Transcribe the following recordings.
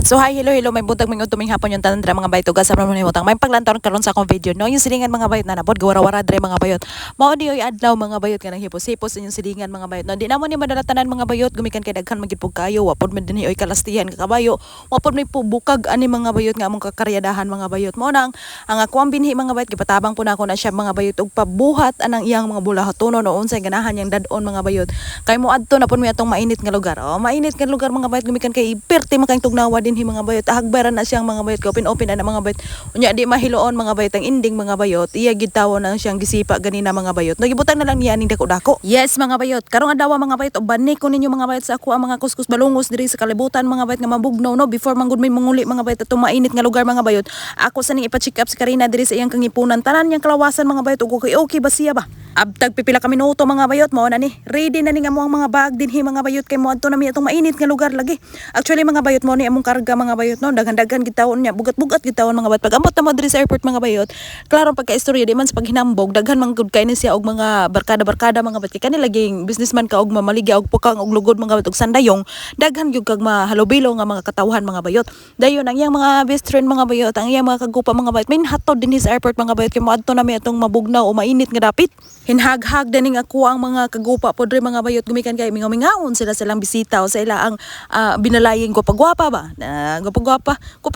So hi, hello, may buntag ming utuming hapon yung tanandra mga bayot ugas sa mo himutang. May paglantaw karon sa akong video no, yung silingan mga bayot na nabod gawara-wara dre mga bayot. Mao di oy adlaw mga bayot kanang hipos-hipos inyong silingan mga bayot. No, di namon ni madalatanan mga bayot gumikan kay daghan magipog kayo, wapod man dinhi oy kalastihan kakabayo. Wapod may pubukag ani mga bayot nga among kakaryadahan mga bayot. Mao nang ang ako ang binhi mga bayot gipatabang po na ako na siya mga bayot og pabuhat anang iyang mga bulahaton no unsay ganahan yang dadon mga bayot. Kay mo adto na pud mi atong mainit nga lugar. Oh, mainit nga lugar mga bayot gumikan kay perti makang tugnawa dinhi mga bayot. Hagbaran na siyang mga bayot ko open na mga bayot unya di mahiloon mga bayot ang ending mga bayot iya gitawon na siyang gisipa ganina mga bayot nagibutang na lang niya ning dako-dako. Yes mga bayot karong adlaw mga bayot ubani ko ninyo mga bayot sa ako ang mga kuskus balungos diri sa kalibutan mga bayot nga mabugnaw no before manggod may manguli mga bayot ato mainit nga lugar mga bayot ako sa ning ipa-check up si Karina diri sa iyang kangipunan tanan niyang kalawasan mga bayot ug okay ba siya ba abtag pipila ka minuto mga bayot mao na ni ready na ni nga mo ang mga bag dinhi mga bayot kay mo adto na mi atong mainit nga lugar lagi actually mga bayot mo ni among karga mga bayot no daghan-daghan gitawon niya bugat-bugat gitawon mga bayot pag amot na mo diri sa airport mga bayot klaro pagka istorya di man sa paghinambog daghan man gud kay ni siya og mga barkada mga bayot kay kani laging businessman ka og mamaligya og pukang og lugod mga bayot og sandayong daghan gyud kag mahalobilo nga mga katawhan mga bayot dayon ang iyang mga best friend mga bayot ang iyang mga kagupa mga bayot may hatod dinhi sa airport mga bayot kay mo adto na mi atong mabugnaw o mainit nga dapit hinhaghag din ako ang mga kagupa po dre mga bayot gumikan kay mingaw-mingaon sila silang bisita o sa ila ang binalayin ko pagwapa ba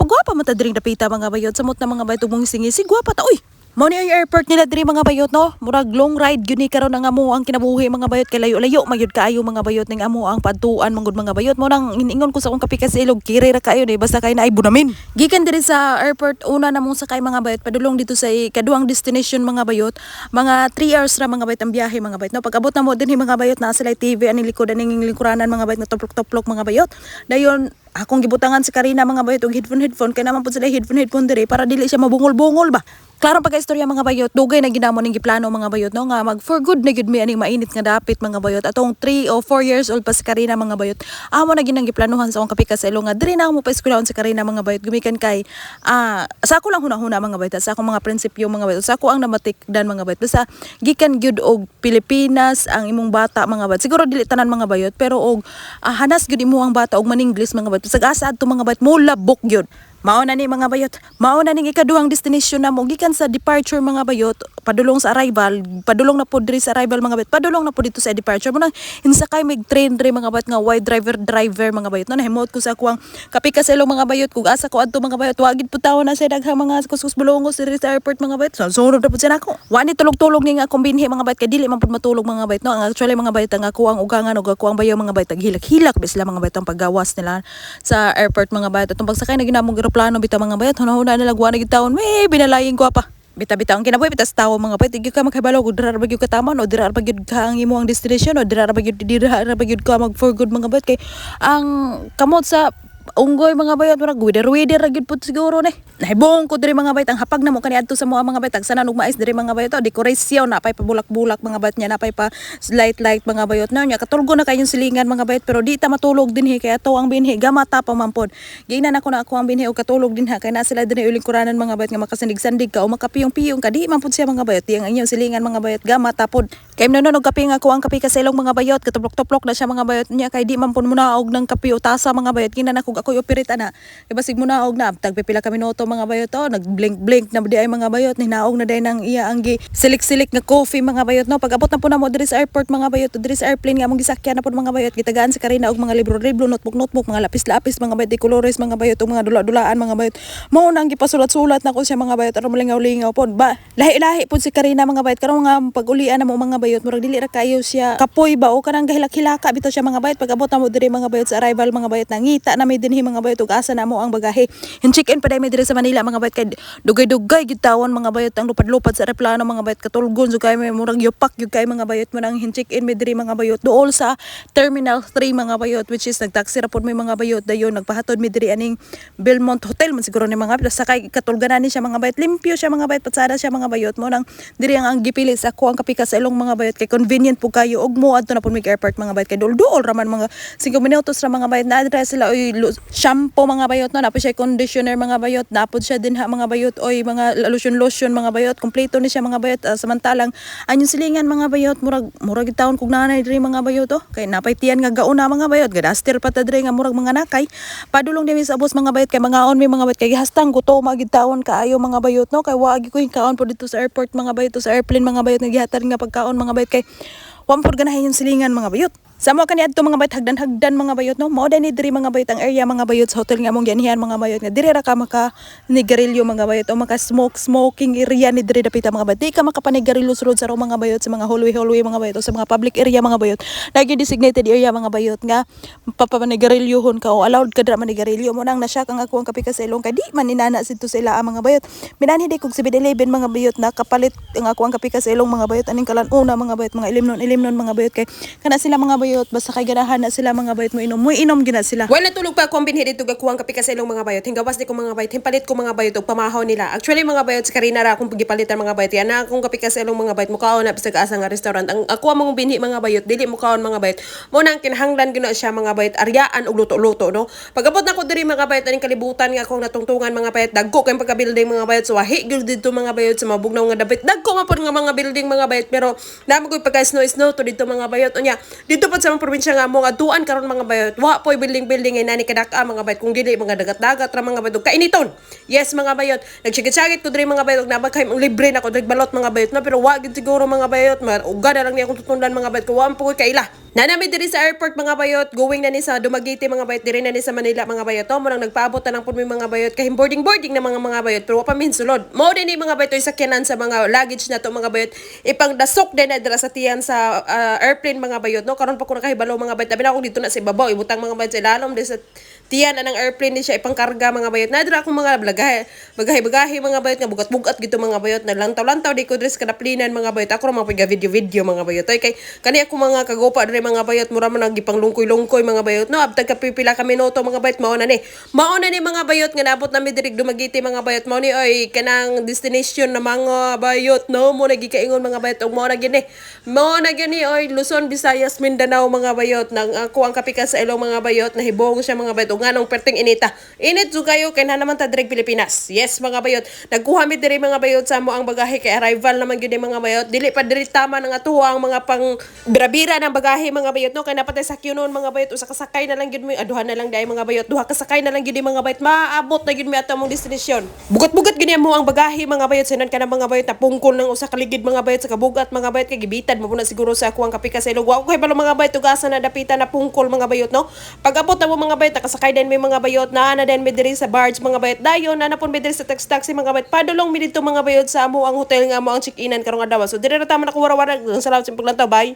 gwapa mata dring dapita mga bayot samot na mga bayot mong singisi gwapa ta uy mo ni ay airport nila diri mga bayot no murag long ride gyud ni karon nga amo ang kinabuhi mga bayot kay layo-layo magyud kaayo mga bayot ning amo ang padtuan manggod mga bayot mo nang iningon ko sa akong kapikas sa ilog kire ra kaayo ni basta kay naay bunamin gikan diri sa airport una na mong sakay mga bayot padulong dito sa ikaduhang destination mga bayot mga 3 hours ra mga bayot ang biyahe mga bayot no pag-abot na mo dinhi mga bayot na sila TV ani likod ani lingkuranan mga bayot nga toplok-toplok mga bayot dayon akong gibutangan si Karina mga bayot og headphone kay naman pud sila headphone diri para dili siya mabungol-bungol ba klaro pagka-istorya mga bayot dugay na ginamo ning giplano mga bayot no nga mag for good na gid mi aning mainit nga dapit mga bayot atong 3 o 4 years old pa si Karina mga bayot amo na ginang giplanuhan sa akong kapikas sa ilong nga diri na mo pa eskwelaon si Karina mga bayot gumikan kay sa ako lang hunahuna mga bayot sa akong mga prinsipyo mga bayot sa ako ang namatikdan mga bayot basta gikan gyud og Pilipinas ang imong bata mga bayot siguro dili tanan mga bayot pero og hanas gyud imo ang bata og maningles mga bayot sa asa adto mga bayot mo labok gyud mao na ni mga bayot mao na ning ikaduhang destination na mo gikan sa departure mga bayot padulong sa arrival padulong na pod diri sa arrival mga bayot padulong na pod dito sa departure mo nang insakay mig train diri mga bayot nga wide driver mga bayot no nahimot ko sa kuang kapika sa ilong mga bayot kung asa ko adto mga bayot wagid pud tawo na sa daghang mga kuskus bulongos diri sa airport mga bayot so sunod na pud sila ko wani tulog-tulog ni nga akong binhi mga bayot kay dili man pud matulog mga bayot no ang actually mga bayot ang ako ang ugangan og ako ang bayaw mga bayot hilak-hilak bis sila mga bayot ang paggawas nila sa airport mga bayot atong pagsakay na ginamong plano bitaw mga bayot hunahuna na lagwa na gitawon may binalayin ko pa bita-bita ang kinabuhi bita sa tawo mga bayot igi ka makahibalo og dira ra bagyud ka tama no dira ra bagyud ka ang imo ang destination no dira ra bagyud ka mag for good mga bayot kay ang kamot sa unggoy mga bayot murag wider ra gyud pud siguro ni nahibong ko diri mga bayot ang hapag na mo kaniadto sa mga bayot sana og mais diri mga bayot dekorasyon napay pa bulak-bulak mga bayot nya napay pa light mga bayot na nya katulgo na kayong silingan mga bayot pero di ta matulog dinhi kay ato ang binhi gamata pa man pod giingnan ako na ako ang binhi og katulog dinha kay na sila dinhi ulingkuranan mga bayot nga makasandig-sandig ka o makapiyong-piyong ka di man pud siya mga bayot di ang inyong silingan mga bayot gamata pod kay mnanon og kape nga ako ang kape ka sa ilong mga bayot katuplok-tuplok na siya mga bayot nya kay di man pud munaog ng kape o tasa mga bayot ginan ako ako'y operate ana kay basig munaog na tagpipila ka minuto mga bayot nagblink na di ay mga bayot hinaog na day nang iya ang gi silik-silik nga coffee mga bayot no pag-abot na po na mo diri sa airport mga bayot diri sa airplane nga among gisakyan na po mga bayot gitagaan si Karina og mga libro notebook mga lapis mga bayot colores mga bayot og mga dula-dulaan mga bayot mao nang gipasulat-sulat na ko siya mga bayot aron malingaw-lingaw pod ba lahi-lahi pod si Karina mga bayot karon nga pag-ulian na mo mga bayot murag dili ra kayo siya kapoy ba o kanang gahilak-hilaka bitaw siya mga bayot pag-abot na mo diri mga bayot sa arrival mga bayot nangita na may dinhi mga bayot ug asa na mo ang bagahe hin check-in pa dai mi diri sa Manila mga bayot kay dugay-dugay gitawon mga bayot ang lupad-lupad sa aeroplano mga bayot katulgon so kay may murag yupak gyud kay mga bayot mo nang hin check-in mi diri mga bayot duol sa Terminal 3 mga bayot which is nagtaxi ra pod may mga bayot dayon nagpahatod mi diri aning Belmont Hotel man siguro ni mga bayot sakay katulganan ni siya mga bayot limpyo siya mga bayot patsada siya mga bayot mo nang diri ang gipili sa ako ang kapika sa ilong mga bayot kay convenient po kayo og mo adto na pod mi airport mga bayot kay duol raman mga 5 minutos ra mga bayot na adra sila oy shampoo mga bayot no napay siya conditioner mga bayot napod siya din ha mga bayot oy mga lotion mga bayot kompleto ni siya mga bayot samantalang anyong silingan mga bayot murag taon kog nanay diri mga bayot kay napay tiyan nga gauna mga bayot gadaster pa ta diri nga murag mga nakay padulong dimi sa bus mga bayot kay mga on may mga bayot kay gihastang guto magid taon kaayo mga bayot no kay waagi ko kaon po dito sa airport mga bayot sa airplane mga bayot nga gihatag nga pagkaon mga bayot kay wampod ganahin yung silingan mga bayot. Samo kani adto mga bayot hagdan mga bayot no. Mao ni diri mga bayot ang area mga bayot sa hotel nga mong gianihan mga bayot nga diri ra ka maka nigarilyo mga bayot o maka smoking area ni diri dapita mga bayot. Di ka makapanigarilyo sulod sa mga bayot sa mga hallway mga bayot o sa mga public area mga bayot. Nagi designated area mga bayot nga papanigarilyohon ka o allowed ka dira manigarilyo mo nang nasyak ang ako ang kapi ka sa ilong kay di man ninana sidto sila mga bayot. Minani di kog 7-Eleven mga bayot na kapalit ang ako ang kapi ka sa ilong mga bayot aning kalan una mga bayot mga ilimnon mga bayot kay kana sila mga bayot basta kay ganahan na sila mga bayot mo inom gina sila. Well, natulog pa akong binhi dito gakuang kapi sa ilong mga bayot. Hingawas di ko mga bayot. Himpalit ko mga bayot og pamahaw nila. Actually mga bayot sa Karina ra akong pagipalitan mga bayot. Yan na akong kapi sa ilong mga bayot. Mukaon na sa kaasa nga restaurant. Ang ako mong binhi mga bayot. Dili mukaon mga bayot. Mo nang kinahanglan gina siya mga bayot. Aryaan og luto-luto no. Pagabot na ko diri mga bayot aning kalibutan nga akong natungtungan mga bayot. Dagko kay pagka-building mga bayot. So wahi gyud dito mga bayot sa mabugnaw nga dapit. Dagko man pod nga mga building mga bayot pero namo koy pagka snow to dito mga bayot. Unya dito pa sa mga probinsya nga mo aduan karon mga bayot wa poy building ay nani kadaka mga bayot kung dili mga dagat-dagat ra mga bayot kainiton. Yes mga bayot nagsigit-sagit ko diri mga bayot nabagkay mong libre na ko balot mga bayot no pero wa gid siguro mga bayot uga na lang ni akong tutundan mga bayot ko wa po kaila. Nanami diri sa airport mga bayot going na ni sa Dumaguete mga bayot diri na ni sa Manila mga bayot mo nang nagpaabot na lang pud mga bayot kay boarding na mga bayot pero wa pa min sulod. Mo din ni mga bayot oy sakyanan sa mga luggage na to mga bayot ipangdasok din na dira sa tiyan sa airplane mga bayot no karon pa ko nakahibalo mga bayot abi na ako dito na sa ibabaw ibutang mga bayot sa ilalom di sa tiyan anang airplane ni siya ipangkarga mga bayot na dira akong mga bagahe mga bayot nga bugat-bugat gito mga bayot na lantaw di ko dress kanaplinan mga bayot ako ra mga video mga bayot oy kay kani ako mga kagopa diri mga bayot mura man nagipang lungkoy mga bayot no abtag kapipila ka minuto mga bayot mao na ni mga bayot nga nabot na mi diri Dumaguete mga bayot mao ni oy kanang destination na mga bayot no mo nagikaingon mga bayot og mao na gini oy Luzon, Visayas, Mindanao mga bayot nang ako ang kapika sa ilong mga bayot na hibong siya mga bayot ug nganong perting init so kayo kay na naman ta diri Pilipinas. Yes mga bayot nagkuha mi diri mga bayot sa mo ang bagahe kay arrival naman gyud mga bayot dili pa diri tama nang atuwa ang mga pang birabira ng bagahe mga bayot no kay napatay sakyo noon mga bayot usa ka sakay na lang gyud mo aduha na lang dai mga bayot duha ka sakay na lang gyud mga bayot maabot na gyud mi ato mong destination. Bugat-bugat gyud mo ang bagahe mga bayot sinan ka na mga bayot na pungkol ng usa ka ligid mga bayot sa kabugat mga bayot kay gibitad mo na siguro sa ako ang kapika sa ilong wa ko kay balo mga bayot tugasan na dapitan na pungkol mga bayot no pag-abot na mo mga bayot nakasakay din may mga bayot na din mi diri sa barge mga bayot dayon na napon mi diri sa taxi mga bayot padulong mi dito mga bayot sa amo ang hotel nga mo ang check-inan karong adlaw so diri ra ta man ako wara-wara salamat sa paglantaw bye.